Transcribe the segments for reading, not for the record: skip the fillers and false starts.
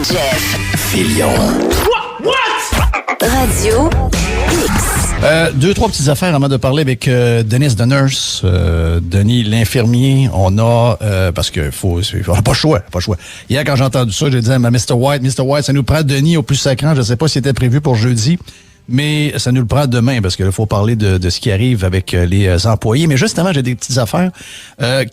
Jeff. Filion. Radio X. Deux, trois petites affaires avant de parler avec Dennis the Nurse, Denis l'infirmier. On a, parce que on n'a pas le choix. Hier, quand j'ai entendu ça, j'ai dit à Mr. White, ça nous prend Denis au plus sacrant. Je ne sais pas si c'était prévu pour jeudi, mais ça nous le prend demain parce qu'il faut parler de ce qui arrive avec les employés. Mais juste avant, j'ai des petites affaires.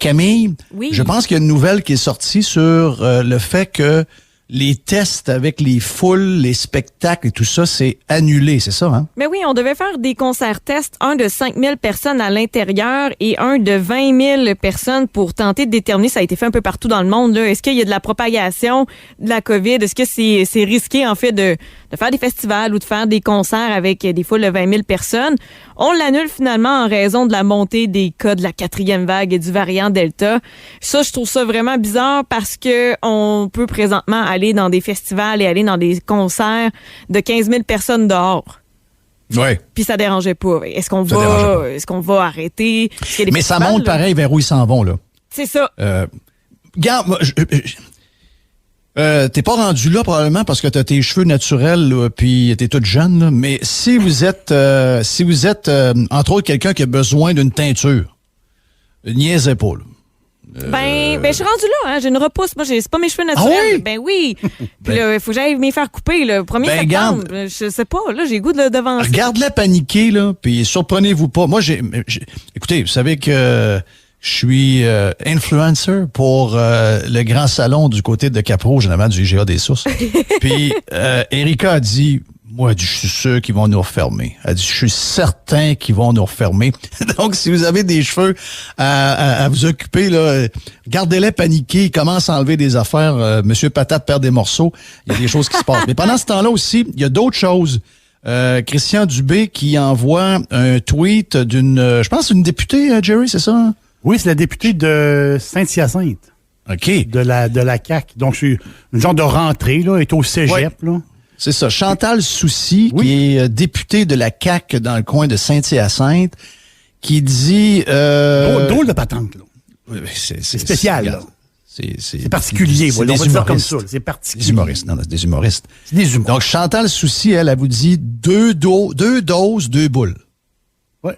Camille, oui. Je pense qu'il y a une nouvelle qui est sortie sur le fait que les tests avec les foules, les spectacles et tout ça, c'est annulé, c'est ça, hein? Mais oui, on devait faire des concerts-tests, un de 5 000 personnes à l'intérieur et un de 20 000 personnes pour tenter de déterminer, ça a été fait un peu partout dans le monde, là. Est-ce qu'il y a de la propagation de la COVID? Est-ce que c'est risqué, en fait, de faire des festivals ou de faire des concerts avec des foules de 20 000 personnes? On l'annule finalement en raison de la montée des cas de la 4e vague et du variant Delta. Ça, je trouve ça vraiment bizarre parce que on peut présentement aller dans des festivals et aller dans des concerts de 15 000 personnes dehors. Ouais. Puis ça dérangeait pas. Est-ce qu'on va arrêter? Mais ça monte pareil vers où ils s'en vont, là. C'est ça. Regarde, moi, t'es pas rendu là probablement parce que t'as tes cheveux naturels là, puis t'es toute jeune, là, mais si vous êtes entre autres quelqu'un qui a besoin d'une teinture, niaisez pas, là. Ben, je suis rendu là, hein. J'ai une repousse. Moi, c'est pas mes cheveux naturels. Ah oui? Ben oui. Puis là, il faut que j'aille m'y faire couper, le 1er septembre. Je sais pas, là, j'ai le goût de le devancer. Regarde-la paniquer, là, puis surprenez-vous pas. Moi, écoutez, vous savez que je suis influencer pour le grand salon du côté de Cap-Rouge, généralement du IGA des Sources. Puis Erika a dit, moi, je suis sûr qu'ils vont nous refermer. Elle dit, je suis certain qu'ils vont nous refermer. Donc, si vous avez des cheveux à vous occuper, là, gardez-les paniqués. Ils commencent à enlever des affaires. Monsieur Patate perd des morceaux. Il y a des choses qui se passent. Mais pendant ce temps-là aussi, il y a d'autres choses. Christian Dubé qui envoie un tweet d'une, je pense, une députée, Jerry, c'est ça? Oui, c'est la députée de Saint-Hyacinthe. OK. De la CAQ. Donc, c'est une genre de rentrée, là, elle est au cégep, ouais. là. C'est ça. Chantal Soucy, oui. qui est députée de la CAQ dans le coin de Saint-Hyacinthe, qui dit... Drôle de patente, là. Oui, c'est spécial, là. C'est particulier, c'est on va des dire comme humoristes. ça. C'est particulier. Des humoristes. Non, c'est des humoristes. C'est des humoristes. Donc, Chantal Soucy, elle vous dit 2 doses, 2 boules. Ouais.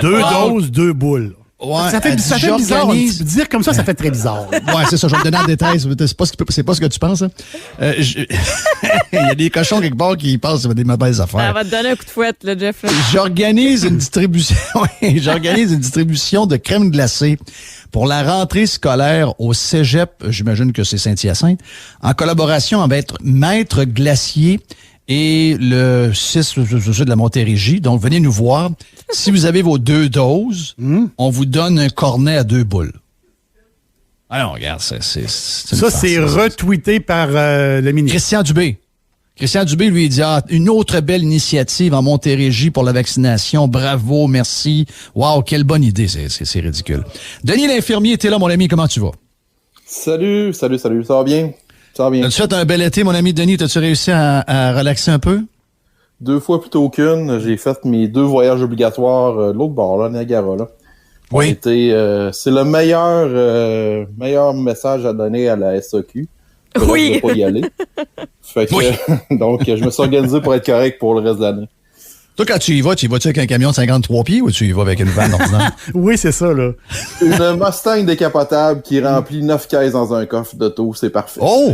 2 doses, 2 boules. Ouais, ça fait bizarre. Dire comme ça fait très bizarre. Ouais, c'est ça. Je vais te donner en détail. C'est pas ce que tu penses. Hein? Il y a des cochons quelque part qui passent des mauvaises affaires. Ça va te donner un coup de fouette, là, Jeff. Là. J'organise une distribution de crème glacée pour la rentrée scolaire au cégep, j'imagine que c'est Saint-Hyacinthe, en collaboration avec Maître Glacier et le 6 de la Montérégie. Donc, venez nous voir. Si vous avez vos 2 doses, on vous donne un cornet à 2 boules. Ah non, regarde, c'est retweeté par le ministre. Christian Dubé, lui, il dit une autre belle initiative en Montérégie pour la vaccination. Bravo, merci. Wow, quelle bonne idée. C'est ridicule. Denis l'infirmier, t'es là, mon ami. Comment tu vas? Salut. Ça va bien? As-tu fait un bel été, mon ami Denis? T'as-tu réussi à relaxer un peu? 2 fois plutôt qu'une. J'ai fait mes 2 voyages obligatoires de l'autre bord, là, Niagara. Là. Oui. C'est le meilleur message à donner à la SAQ. Oui. Je ne pas y aller. Fait que, oui. Donc, je me suis organisé pour être correct pour le reste de l'année. Toi, quand tu y vas avec un camion de 53 pieds ou tu y vas avec une vanne ordinaire? Oui, c'est ça, là. Une Mustang décapotable qui remplit 9 caisses dans un coffre d'auto, c'est parfait. Oh!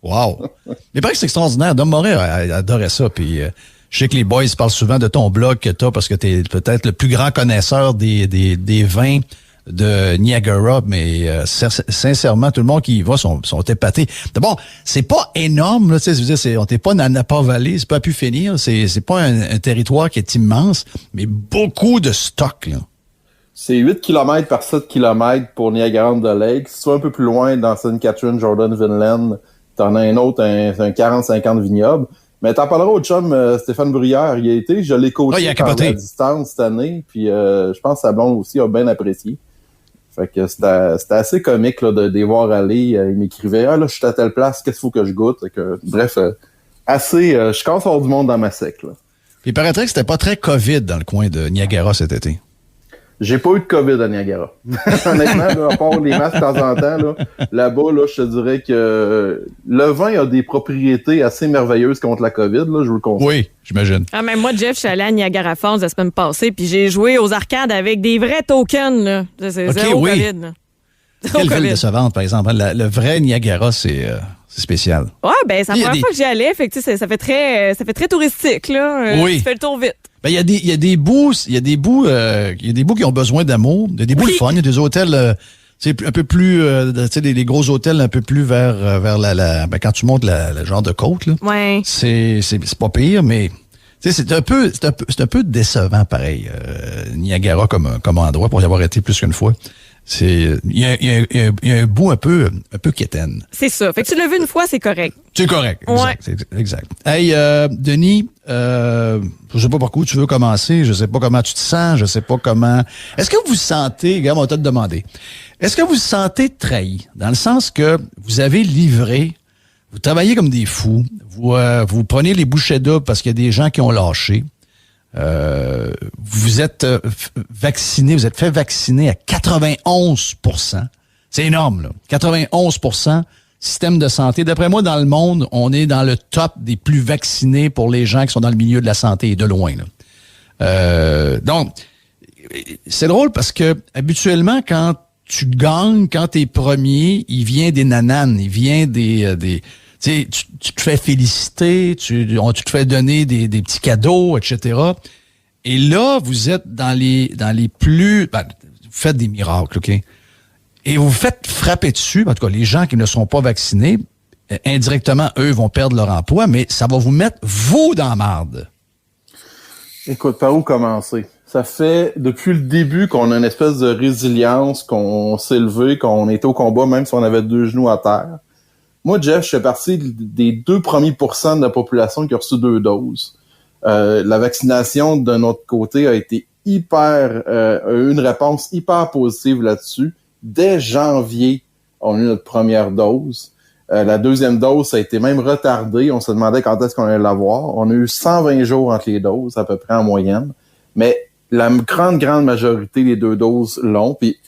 Wow! Mais pareil que c'est extraordinaire. Dom Moret adorait ça. Puis je sais que les boys parlent souvent de ton blog que t'as parce que t'es peut-être le plus grand connaisseur des vins de Niagara, mais sincèrement, tout le monde qui y va sont épatés. Bon, c'est pas énorme, là, tu sais, je veux dire, on t'es pas dans la Napa Valley, c'est pas pu finir, c'est pas un territoire qui est immense, mais beaucoup de stock, là. C'est 8 km par 7 km pour Niagara-on-the-Lake. Si tu vas un peu plus loin, dans Sainte-Catherine, Jordan, Vinland, t'en as un autre, un 40-50 vignobles. Mais t'en parleras au chum Stéphane Bruyère. Il a été, je l'ai coaché à distance cette année, puis je pense que sa blonde aussi a bien apprécié. Fait que c'était assez comique là, de les voir aller. Il m'écrivait « Ah là, je suis à telle place, qu'est-ce qu'il faut que je goûte? » Bref, je casse hors du monde dans ma sec. Là. Il paraîtrait que c'était pas très COVID dans le coin de Niagara cet été. J'ai pas eu de COVID à Niagara. Honnêtement, là, à part les masques de temps en temps, là-bas, là, je te dirais que le vin a des propriétés assez merveilleuses contre la COVID, là, je vous le conseille. Oui, j'imagine. Ah, même moi, Jeff, je suis allé à Niagara Falls la semaine passée, puis j'ai joué aux arcades avec des vrais tokens. Là. C'est OK, zéro oui. COVID. Là. Zéro Quelle ville COVID. décevante, par exemple. Le vrai Niagara, c'est spécial. Ouais, ben c'est la Il y a première des- fois que j'y allais, fait que, tu sais, ça fait très touristique, là. Oui. Tu fais le tour vite. Ben, il y a des bouts qui ont besoin d'amour. Il y a des bouts Oui. de fun. Il y a des hôtels, un peu plus, tu sais, des gros hôtels un peu plus vers ben, quand tu montes le genre de côte, là. Ouais. C'est pas pire, mais tu sais, c'est un peu décevant, pareil, Niagara comme endroit pour y avoir été plus qu'une fois. Il y a un bout un peu quétaine. C'est ça. Fait que tu l'as vu une fois, c'est correct. C'est correct. Ouais. Exact. Hey, Denis, je sais pas par où tu veux commencer. Je sais pas comment tu te sens. Je sais pas comment. Est-ce que vous sentez, regarde, on va te demander. Est-ce que vous vous sentez trahi? Dans le sens que vous avez livré, vous travaillez comme des fous, vous prenez les bouchées doubles parce qu'il y a des gens qui ont lâché. Vous êtes vacciné, vous êtes fait vacciner à 91%. C'est énorme, là. 91%. Système de santé. D'après moi, dans le monde, on est dans le top des plus vaccinés pour les gens qui sont dans le milieu de la santé et de loin, là. Donc, c'est drôle parce que habituellement, quand tu gagnes, quand t'es premier, il vient des nananes, il vient des tu sais, tu te fais féliciter, tu te fais donner des petits cadeaux, etc. Et là, vous êtes dans les plus... Ben, vous faites des miracles, OK? Et vous vous faites frapper dessus. En tout cas, les gens qui ne sont pas vaccinés, indirectement, eux, vont perdre leur emploi, mais ça va vous mettre, vous, dans la marde. Écoute, par où commencer? Ça fait depuis le début qu'on a une espèce de résilience, qu'on s'est levé, qu'on était au combat, même si on avait 2 genoux à terre. Moi, Jeff, je fais partie des 2 premiers pourcents de la population qui a reçu 2 doses. La vaccination de notre côté a été une réponse hyper positive là-dessus. Dès janvier, on a eu notre première dose. La deuxième dose, ça a été même retardé. On se demandait quand est-ce qu'on allait l'avoir. On a eu 120 jours entre les doses, à peu près en moyenne. Mais la grande majorité des 2 doses l'ont. Puis,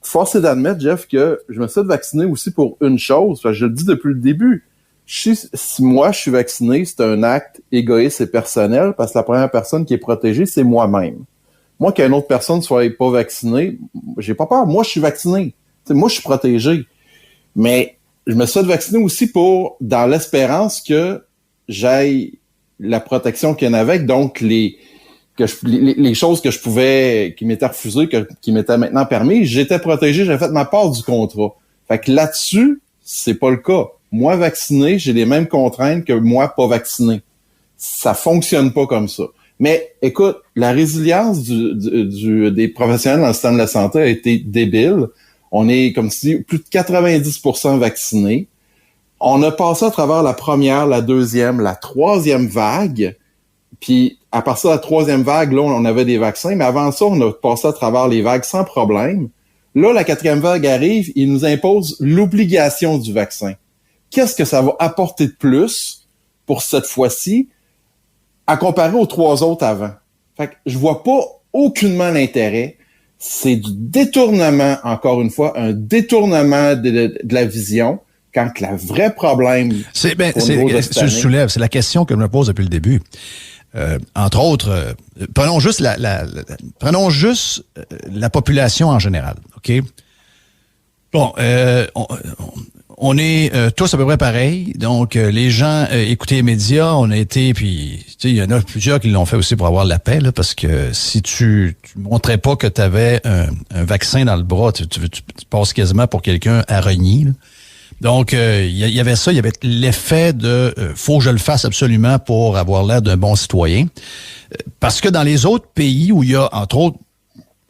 force est d'admettre, Jeff, que je me suis fait vacciner aussi pour une chose. Je le dis depuis le début. Si moi, je suis vacciné, c'est un acte égoïste et personnel parce que la première personne qui est protégée, c'est moi-même. Moi, qu'une autre personne soit pas vaccinée, j'ai pas peur. Moi, je suis vacciné. T'sais, moi, je suis protégé. Mais je me suis fait vacciner aussi dans l'espérance que j'aille la protection qu'il y en avait, donc les choses que qui m'étaient refusées, qui m'étaient maintenant permises, j'étais protégé, j'avais fait ma part du contrat. Fait que là-dessus, c'est pas le cas. Moi, vacciné, j'ai les mêmes contraintes que moi, pas vacciné. Ça fonctionne pas comme ça. Mais, écoute, la résilience des professionnels dans le système de la santé a été débile. On est, comme tu dis, plus de 90% vaccinés. On a passé à travers la première, la deuxième, la troisième vague. Puis, à partir de la troisième vague, là, on avait des vaccins. Mais avant ça, on a passé à travers les vagues sans problème. Là, la 4e vague arrive, il nous impose l'obligation du vaccin. Qu'est-ce que ça va apporter de plus pour cette fois-ci à comparer aux 3 autres avant? Fait que je vois pas aucunement l'intérêt. C'est du détournement, encore une fois, un détournement de la vision, quand le vrai problème... Tu le soulèves, c'est la question que je me pose depuis le début. Entre autres, prenons juste la population en général, OK? Bon, on est tous à peu près pareils. Donc, les gens écoutaient les médias, on a été, puis tu sais, il y en a plusieurs qui l'ont fait aussi pour avoir la paix, là, parce que si tu montrais pas que tu avais un vaccin dans le bras, tu passes quasiment pour quelqu'un à renier, là. Donc, il y avait ça, il y avait l'effet de faut que je le fasse absolument pour avoir l'air d'un bon citoyen. Parce que dans les autres pays où il y a, entre autres,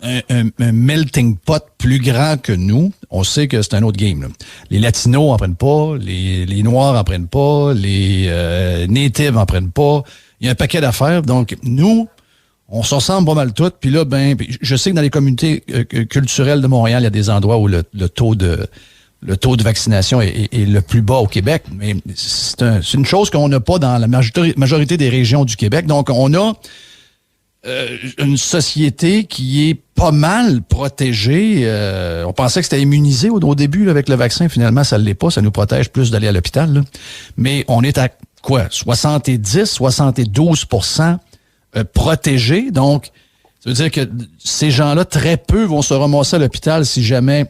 un melting pot plus grand que nous, on sait que c'est un autre game, là. Les Latinos en prennent pas, les Noirs en prennent pas, les Natives en prennent pas. Il y a un paquet d'affaires. Donc, nous, on s'en ressemble pas mal toutes. Puis là, je sais que dans les communautés culturelles de Montréal, il y a des endroits où le taux de vaccination est le plus bas au Québec, mais c'est une chose qu'on n'a pas dans la majorité des régions du Québec. Donc, on a une société qui est pas mal protégée. On pensait que c'était immunisé au début là, avec le vaccin. Finalement, ça ne l'est pas. Ça nous protège plus d'aller à l'hôpital. Là. Mais on est à quoi? 70-72% protégés. Donc, ça veut dire que ces gens-là, très peu vont se ramasser à l'hôpital si jamais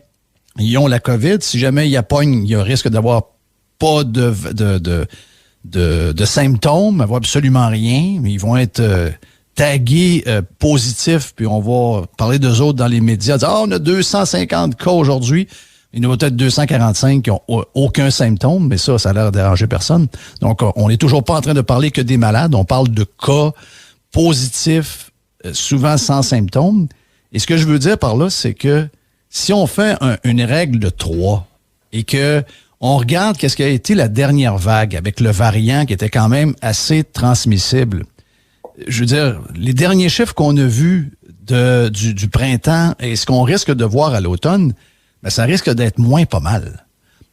ils ont la COVID. Si jamais il y a risque d'avoir pas de symptômes, avoir absolument rien. Mais ils vont être tagués positifs, puis on va parler d'eux autres dans les médias, dire on a 250 cas aujourd'hui. Il y en a peut-être 245 qui n'ont aucun symptôme, mais ça a l'air de déranger personne. Donc, on n'est toujours pas en train de parler que des malades. On parle de cas positifs, souvent sans symptômes. Et ce que je veux dire par là, c'est que si on fait une règle de 3 et que on regarde qu'est-ce qui a été la dernière vague avec le variant qui était quand même assez transmissible. Je veux dire, les derniers chiffres qu'on a vus du printemps et ce qu'on risque de voir à l'automne, ben, ça risque d'être moins pas mal.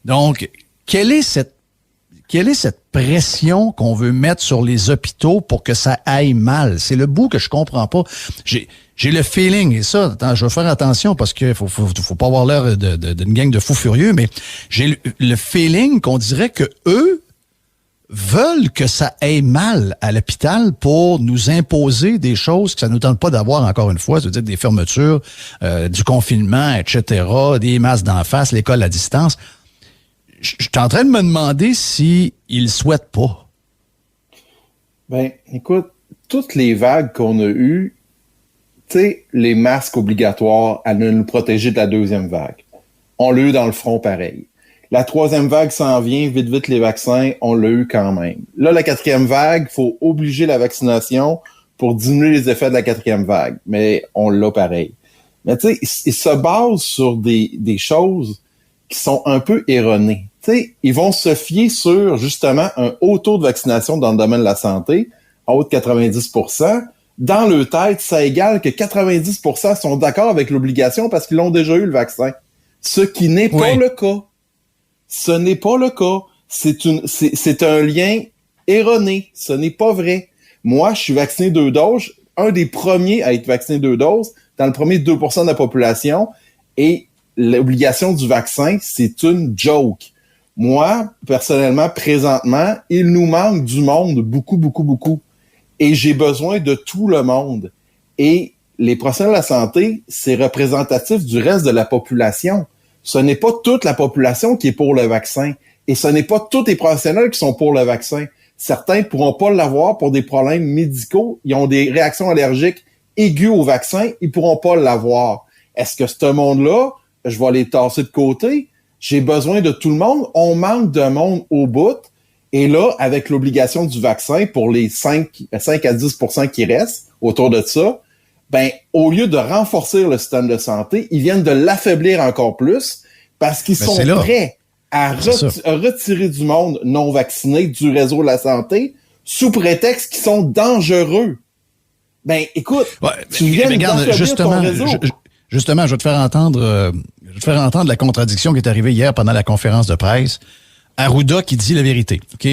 Donc, quelle est cette pression qu'on veut mettre sur les hôpitaux pour que ça aille mal? C'est le bout que je comprends pas. J'ai le feeling, et ça, attends, je vais faire attention parce que faut pas avoir l'air d'une gang de fous furieux, mais j'ai le feeling qu'on dirait que eux veulent que ça aille mal à l'hôpital pour nous imposer des choses que ça nous tente pas d'avoir encore une fois, c'est-à-dire des fermetures, du confinement, etc., des masques d'en face, l'école à distance. Je suis en train de me demander s'ils ne souhaitent pas. Ben, écoute, toutes les vagues qu'on a eues, tu sais, les masques obligatoires à nous protéger de la deuxième vague. On l'a eu dans le front pareil. La troisième vague s'en vient, vite les vaccins, on l'a eu quand même. Là, la quatrième vague, faut obliger la vaccination pour diminuer les effets de la quatrième vague. Mais on l'a pareil. Mais tu sais, ils se basent sur des choses qui sont un peu erronées. Tu sais, ils vont se fier sur, justement, un haut taux de vaccination dans le domaine de la santé, en haut de 90%. Dans leur tête, ça égale que 90% sont d'accord avec l'obligation parce qu'ils l'ont déjà eu, le vaccin. Ce qui n'est pas le cas. Ce n'est pas le cas. C'est un lien erroné. Ce n'est pas vrai. Moi, je suis vacciné 2 doses. Un des premiers à être vacciné 2 doses, dans le premier 2% de la population. Et l'obligation du vaccin, c'est une joke. Moi, personnellement, présentement, il nous manque du monde beaucoup. Et j'ai besoin de tout le monde. Et les professionnels de la santé, c'est représentatif du reste de la population. Ce n'est pas toute la population qui est pour le vaccin. Et ce n'est pas tous les professionnels qui sont pour le vaccin. Certains ne pourront pas l'avoir pour des problèmes médicaux. Ils ont des réactions allergiques aiguës au vaccin. Ils ne pourront pas l'avoir. Est-ce que ce monde-là, je vais les tasser de côté? J'ai besoin de tout le monde. On manque de monde au bout. Et là, avec l'obligation du vaccin pour les 5 à 10% qui restent autour de ça, ben, au lieu de renforcer le système de santé, ils viennent de l'affaiblir encore plus parce qu'ils sont prêts à retirer du monde non vacciné du réseau de la santé sous prétexte qu'ils sont dangereux. Ben, écoute, tu viens d'affaiblir ton réseau. Justement, je vais te faire entendre la contradiction qui est arrivée hier pendant la conférence de presse. Arruda qui dit la vérité. OK?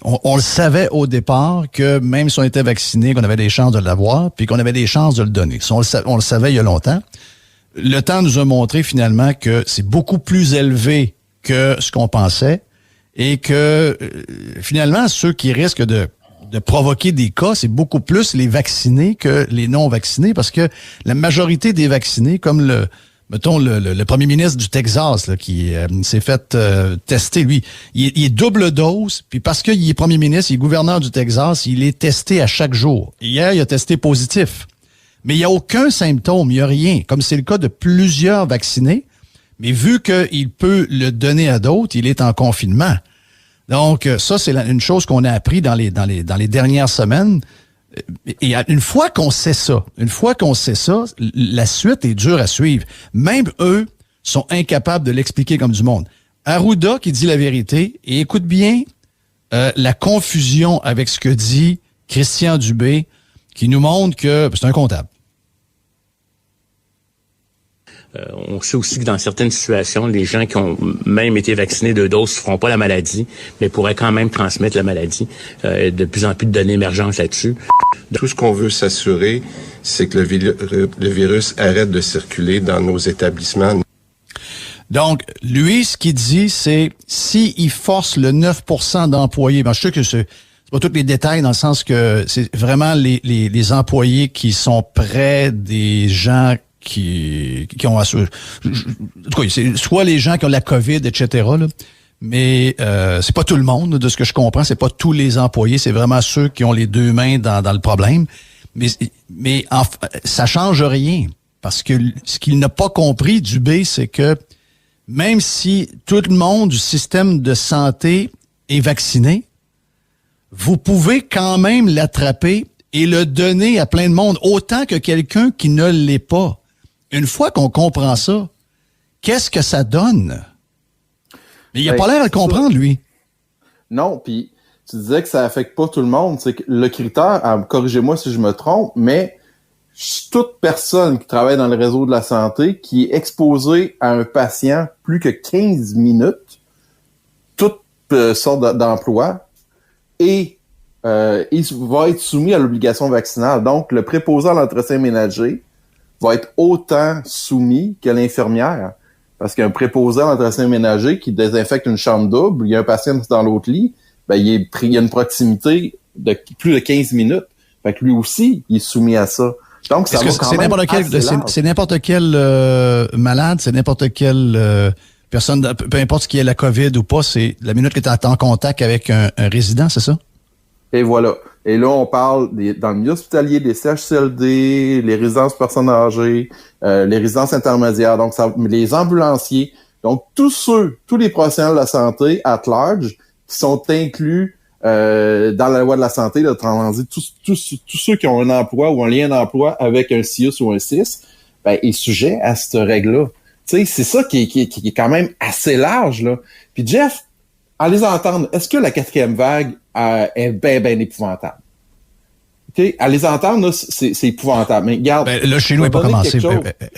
On le savait au départ que même si on était vacciné, qu'on avait des chances de l'avoir, puis qu'on avait des chances de le donner. Ça, on le savait il y a longtemps. Le temps nous a montré finalement que c'est beaucoup plus élevé que ce qu'on pensait et que finalement, ceux qui risquent de provoquer des cas, c'est beaucoup plus les vaccinés que les non-vaccinés parce que la majorité des vaccinés, comme le premier ministre du Texas là, qui s'est fait tester, lui, il est double dose, puis parce qu'il est premier ministre, il est gouverneur du Texas, il est testé à chaque jour. Hier, il a testé positif. Mais il n'y a aucun symptôme, il n'y a rien, comme c'est le cas de plusieurs vaccinés. Mais vu qu'il peut le donner à d'autres, il est en confinement. Donc, ça, c'est une chose qu'on a appris dans les dernières semaines. Et une fois qu'on sait ça, la suite est dure à suivre. Même eux sont incapables de l'expliquer comme du monde. Arruda qui dit la vérité, et écoute bien la confusion avec ce que dit Christian Dubé, qui nous montre que c'est un comptable. On sait aussi que dans certaines situations, les gens qui ont même été vaccinés 2 doses ne feront pas la maladie, mais pourraient quand même transmettre la maladie. De plus en plus de données émergentes là-dessus. Tout ce qu'on veut s'assurer, c'est que le virus arrête de circuler dans nos établissements. Donc, lui, ce qu'il dit, c'est s'il force le 9% d'employés, je sais que c'est pas tous les détails dans le sens que c'est vraiment les employés qui sont près des gens qui ont en tout cas, c'est soit les gens qui ont la COVID, etc., là, mais c'est pas tout le monde, de ce que je comprends, c'est pas tous les employés, c'est vraiment ceux qui ont les 2 mains dans le problème. Mais ça change rien, parce que ce qu'il n'a pas compris, Dubé, c'est que même si tout le monde du système de santé est vacciné, vous pouvez quand même l'attraper et le donner à plein de monde, autant que quelqu'un qui ne l'est pas. Une fois qu'on comprend ça, qu'est-ce que ça donne? Mais il n'a pas l'air à le comprendre, lui. Non, puis tu disais que ça affecte pas tout le monde. C'est que le critère, corrigez-moi si je me trompe, mais toute personne qui travaille dans le réseau de la santé qui est exposée à un patient plus que 15 minutes, toute sorte d'emploi, et il va être soumis à l'obligation vaccinale. Donc, le préposé à l'entretien ménager va être autant soumis que l'infirmière. Parce qu'un préposé à l'entretien ménager qui désinfecte une chambre double, il y a un patient dans l'autre lit, il y a une proximité de plus de 15 minutes. Fait que lui aussi, il est soumis à ça. Donc, ça va quand même c'est n'importe quel malade, c'est n'importe quelle personne, peu importe ce qui est la COVID ou pas, c'est la minute que tu es en contact avec un résident, c'est ça? Et voilà. Et là, on parle dans le milieu hospitalier, des CHSLD, les résidences personnes âgées, les résidences intermédiaires, donc les ambulanciers. Donc, tous les professionnels de la santé at large qui sont inclus dans la loi de la santé, là, tous ceux qui ont un emploi ou un lien d'emploi avec un CIUS ou un CIS, est sujet à cette règle-là. Tu sais, c'est ça qui est quand même assez large, là. Puis Jeff, à les entendre, est-ce que la 4e vague est bien épouvantable? Okay? À les entendre, là, c'est épouvantable. Mais regarde, là, chez nous, elle n'est pas commencée.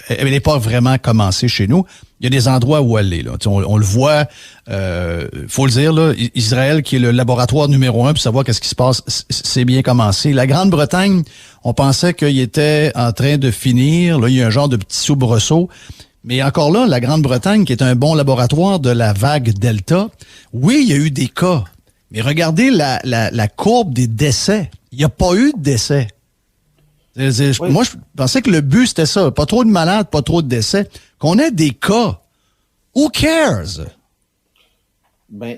Elle n'est pas vraiment commencée chez nous. Il y a des endroits où elle est. Là. On le voit, faut le dire, là, Israël, qui est le laboratoire numéro 1 pour savoir qu'est-ce qui se passe, c'est bien commencé. La Grande-Bretagne, on pensait qu'il était en train de finir. Là, il y a un genre de petit soubresaut. Mais encore là, la Grande-Bretagne, qui est un bon laboratoire de la vague Delta, oui, il y a eu des cas. Mais regardez la courbe des décès. Il n'y a pas eu de décès. Oui. Moi, je pensais que le but, c'était ça. Pas trop de malades, pas trop de décès. Qu'on ait des cas. Who cares?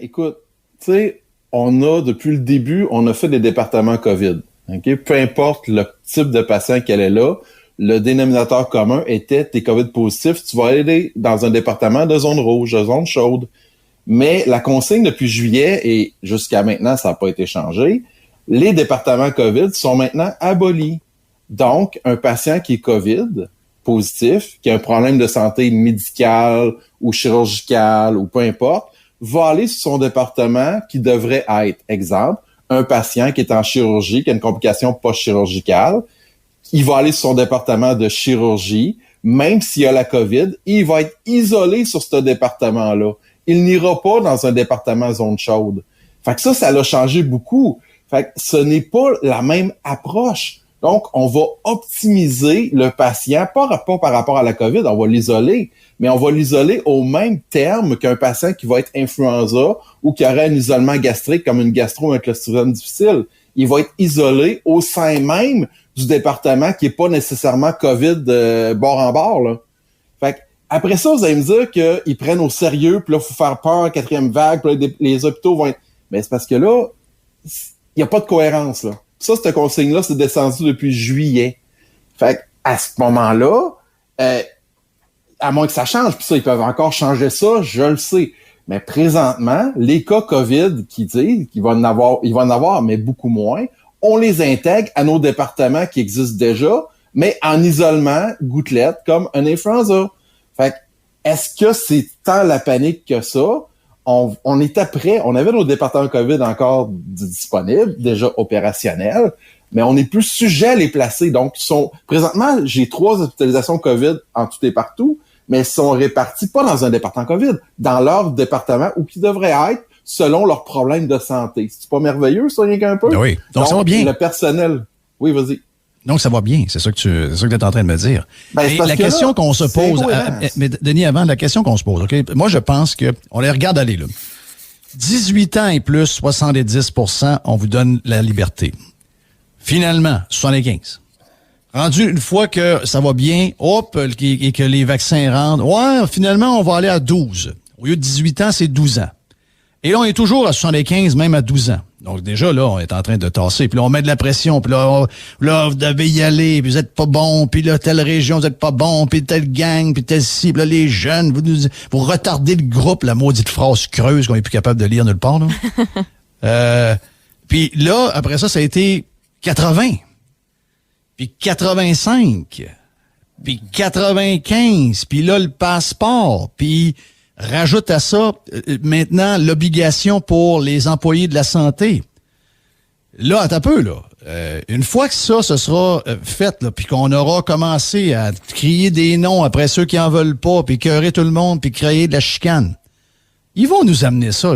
Écoute, tu sais, depuis le début, on a fait des départements COVID. Okay? Peu importe le type de patient qu'elle est là, le dénominateur commun était t'es COVID positif, tu vas aller dans un département de zone rouge, de zone chaude. Mais la consigne depuis juillet, et jusqu'à maintenant, ça n'a pas été changé, les départements COVID sont maintenant abolis. Donc, un patient qui est COVID positif, qui a un problème de santé médicale ou chirurgicale ou peu importe, va aller sur son département qui devrait être, exemple, un patient qui est en chirurgie, qui a une complication post-chirurgicale, il va aller sur son département de chirurgie, même s'il a la COVID, il va être isolé sur ce département-là. Il n'ira pas dans un département zone chaude. Fait que ça l'a changé beaucoup. Fait que ce n'est pas la même approche. Donc, on va optimiser le patient, pas par rapport à la COVID, on va l'isoler, mais on va l'isoler au même terme qu'un patient qui va être influenza ou qui aurait un isolement gastrique comme une gastro ou un clostridium difficile. Il va être isolé au sein même du département qui est pas nécessairement COVID bord en bord, là. Fait que, après ça, vous allez me dire qu'ils prennent au sérieux, puis là, il faut faire peur, 4e vague, puis là, les hôpitaux vont être... Mais c'est parce que là, il n'y a pas de cohérence, là. Ça, cette consigne-là, c'est descendu depuis juillet. Fait à ce moment-là, à moins que ça change, puis ça, ils peuvent encore changer ça, je le sais. Mais présentement, les cas COVID qui disent qu'il va en avoir, mais beaucoup moins, on les intègre à nos départements qui existent déjà, mais en isolement, gouttelette, comme un influenza. Fait que, est-ce que c'est tant la panique que ça? On était prêt, on avait nos départements COVID encore disponibles, déjà opérationnels, mais on n'est plus sujet à les placer. Donc, présentement, j'ai 3 hospitalisations COVID en tout et partout, mais sont répartis pas dans un département COVID, dans leur département où ils devraient être selon leurs problèmes de santé. C'est pas merveilleux, ça, rien qu'un peu? Oui. Donc, ça va bien. Le personnel... Oui, vas-y. Donc, ça va bien. C'est ça que tu es en train de me dire. Ben, et la question qu'on se pose... mais Denis, avant, la question qu'on se pose, OK? Moi, je pense que... On les regarde aller, là. 18 ans et plus, 70%, on vous donne la liberté. Finalement, 75. Rendu une fois que ça va bien, hop, et que les vaccins rentrent, ouais, finalement, on va aller à 12. Au lieu de 18 ans, c'est 12 ans. Et là, on est toujours à 75, même à 12 ans. Donc déjà, là, on est en train de tasser. Puis là, on met de la pression. Puis là, vous devez y aller. Puis vous êtes pas bon. Puis là, telle région, vous êtes pas bon. Puis telle gang. Puis telle ci. Puis là, les jeunes, vous retardez le groupe. La maudite phrase creuse qu'on est plus capable de lire nulle part, là. Puis là, après ça, ça a été 80. Puis 85. Puis 95. Puis là, le passeport. Puis... rajoute à ça, maintenant, l'obligation pour les employés de la santé. Là, attends un peu, là. Une fois que ça, ce sera fait, là, puis qu'on aura commencé à crier des noms après ceux qui en veulent pas, puis écœurer tout le monde, puis créer de la chicane, ils vont nous amener ça.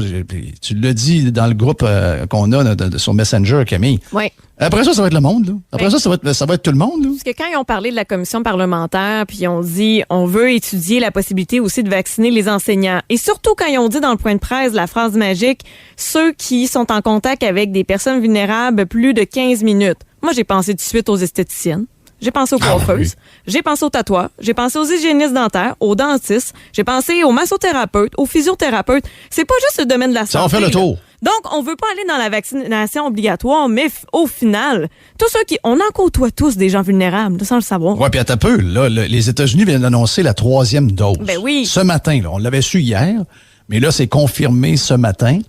Tu l'as dit dans le groupe qu'on a sur Messenger, Camille. Oui. Après ça va être le monde, là. Après ça va être tout le monde, là. Parce que quand ils ont parlé de la commission parlementaire, puis ils ont dit on veut étudier la possibilité aussi de vacciner les enseignants. Et surtout quand ils ont dit dans le point de presse la phrase magique, ceux qui sont en contact avec des personnes vulnérables plus de 15 minutes. Moi, j'ai pensé tout de suite aux esthéticiennes. J'ai pensé aux coiffeuses, j'ai pensé aux tatoueurs, j'ai pensé aux hygiénistes dentaires, aux dentistes, j'ai pensé aux massothérapeutes, aux physiothérapeutes. C'est pas juste le domaine de la santé. Ça va faire le tour. Donc, on veut pas aller dans la vaccination obligatoire, mais au final, tous ceux on en côtoie tous des gens vulnérables, sans le savoir. Ouais, puis attends un peu, là, les États-Unis viennent d'annoncer la 3e dose. Ben oui. Ce matin, là, on l'avait su hier, mais là, c'est confirmé ce matin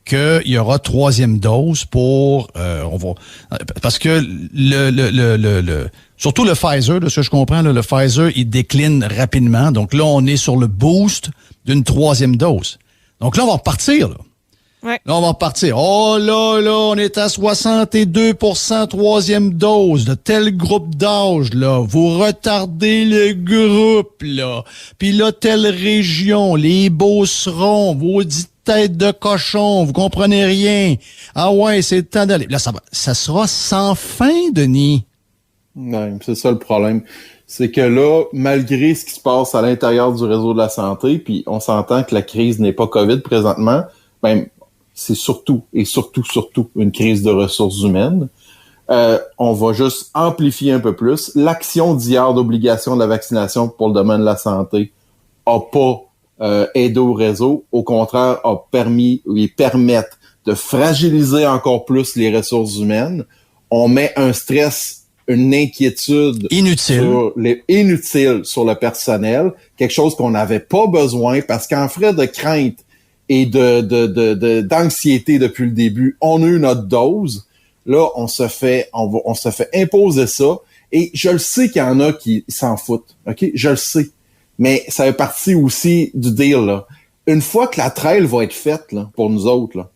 qu'il y aura 3e dose pour parce que surtout le Pfizer, de ce que je comprends, là, le Pfizer, il décline rapidement. Donc là, on est sur le boost d'une 3e dose. Donc là, on va repartir, là. Ouais. Là, on va repartir. Oh là, on est à 62% 3e dose de tel groupe d'âge, là. Vous retardez le groupe, là. Puis là, telle région, les Beaucerons, vos dites têtes de cochon, vous comprenez rien. Ah ouais, c'est le temps d'aller. Là, ça sera sans fin, Denis. Non, c'est ça le problème. C'est que là, malgré ce qui se passe à l'intérieur du réseau de la santé, puis on s'entend que la crise n'est pas COVID présentement, ben, c'est surtout une crise de ressources humaines. On va juste amplifier un peu plus. L'action d'hier d'obligation de la vaccination pour le domaine de la santé a pas aidé au réseau. Au contraire, a permis et permettre de fragiliser encore plus les ressources humaines. On met un stress, une inquiétude inutile sur le personnel, quelque chose qu'on n'avait pas besoin parce qu'en frais de crainte et d'anxiété depuis le début, on a eu notre dose. Là, on se fait imposer ça. Et je le sais qu'il y en a qui s'en foutent. OK? Je le sais. Mais ça fait partie aussi du deal, là. Une fois que la trail va être faite, là, pour nous autres, là,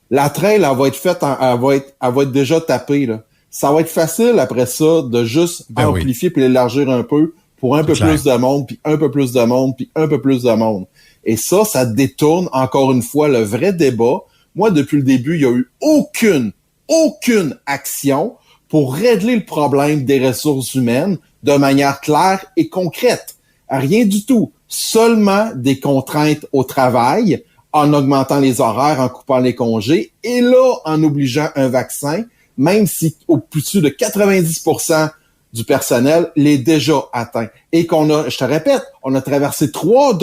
la trail, elle va être faite, elle va être déjà tapée, là. Ça va être facile après ça de juste amplifier puis l'élargir un peu pour un peu plus de monde, puis un peu plus de monde, puis un peu plus de monde. Et ça détourne encore une fois le vrai débat. Moi, depuis le début, il y a eu aucune action pour régler le problème des ressources humaines de manière claire et concrète. Rien du tout. Seulement des contraintes au travail, en augmentant les horaires, en coupant les congés, et là, en obligeant un vaccin, même si au-dessus de 90% du personnel l'est déjà atteint. Et je te répète, on a traversé 3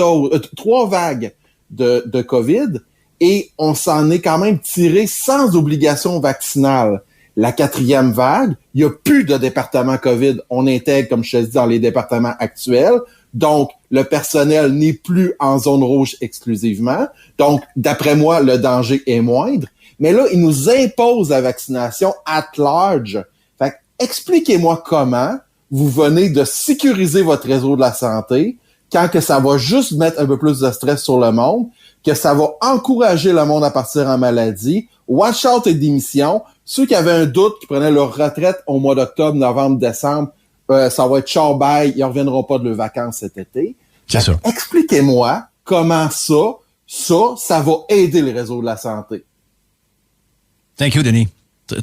vagues de COVID et on s'en est quand même tiré sans obligation vaccinale. La 4e vague, il n'y a plus de département COVID. On intègre, comme je te dis, dans les départements actuels. Donc, le personnel n'est plus en zone rouge exclusivement. Donc, d'après moi, le danger est moindre. Mais là, il nous impose la vaccination at large. Fait que, expliquez-moi comment vous venez de sécuriser votre réseau de la santé quand que ça va juste mettre un peu plus de stress sur le monde, que ça va encourager le monde à partir en maladie, watch out et démission. Ceux qui avaient un doute, qui prenaient leur retraite au mois d'octobre, novembre, décembre, ça va être ciao bye, ils reviendront pas de leurs vacances cet été. C'est ça. Expliquez-moi comment ça va aider le réseau de la santé. Thank you, Denis.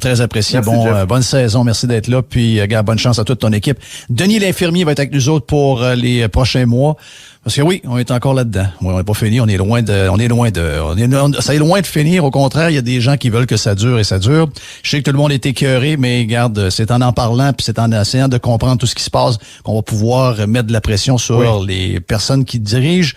Très apprécié. Merci, Bonne saison. Merci d'être là. Puis, gars, bonne chance à toute ton équipe. Denis l'infirmier va être avec nous autres pour les prochains mois. Parce que oui, on est encore là-dedans. On n'est pas fini. Ça est loin de finir. Au contraire, il y a des gens qui veulent que ça dure et ça dure. Je sais que tout le monde est écœuré, mais regarde, c'est en parlant puis c'est en essayant de comprendre tout ce qui se passe qu'on va pouvoir mettre de la pression sur les personnes qui dirigent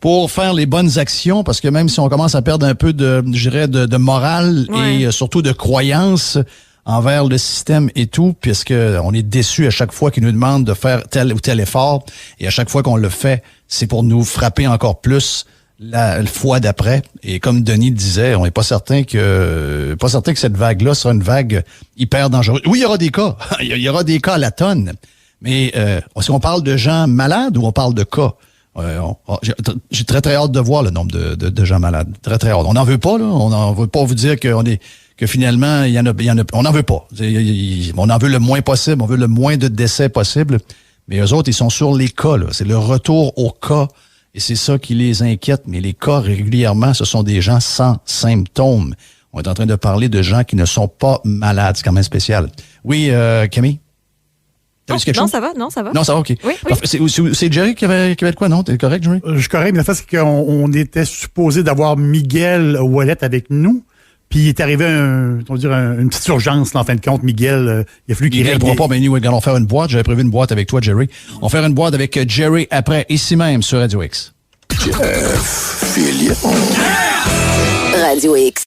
pour faire les bonnes actions, parce que même si on commence à perdre un peu de morale et surtout de croyance envers le système et tout, puisque on est déçus à chaque fois qu'ils nous demandent de faire tel ou tel effort, et à chaque fois qu'on le fait, c'est pour nous frapper encore plus la fois d'après. Et comme Denis le disait, on n'est pas certain que cette vague-là sera une vague hyper dangereuse. Oui, il y aura des cas. Il y aura des cas à la tonne. Mais est-ce qu'on parle de gens malades ou on parle de cas? J'ai très, très hâte de voir le nombre de gens malades. Très, très hâte. On n'en veut pas, là. On n'en veut pas vous dire que finalement, il y en a, on n'en veut pas. On en veut le moins possible. On veut le moins de décès possible. Mais eux autres, ils sont sur les cas, là. C'est le retour aux cas. Et c'est ça qui les inquiète. Mais les cas, régulièrement, ce sont des gens sans symptômes. On est en train de parler de gens qui ne sont pas malades. C'est quand même spécial. Oui, Camille? Non, ça va. Non, ça va, OK. Oui. C'est Jerry qui avait de quoi, non? T'es correct, Jerry? Je suis correct, mais la fois, c'est qu'on était supposé d'avoir Miguel Ouellet avec nous, puis il est arrivé une petite urgence, là, en fin de compte. Miguel, il a fallu qu'il ne pourra pas, mais nous, allons faire une boîte. J'avais prévu une boîte avec toi, Jerry. On va faire une boîte avec Jerry après, ici même, sur Radio X. Jeff Fillion. Radio X.